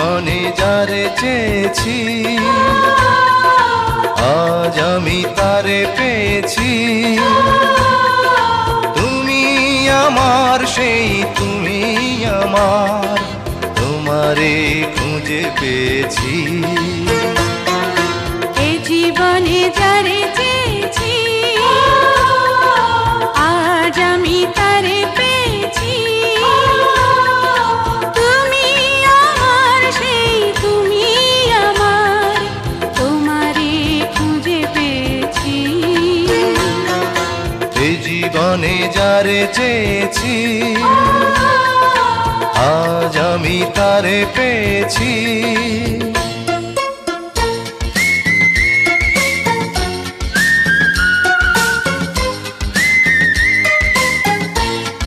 জীবনে যারে চেয়েছি আজ আমি তারে পেয়েছি। তুমি আমার সেই তুমি আমার, তোমারে খুঁজে পেয়েছি। এ জীবনে যারে চেয়েছি আজ আমি তারে পেয়েছি। তুমি আমার সেই তুমি আমার, তোমারে খুঁজে পেয়েছি। এ জীবনে যারে চেয়েছি আজ আমি তারে পেয়েছি।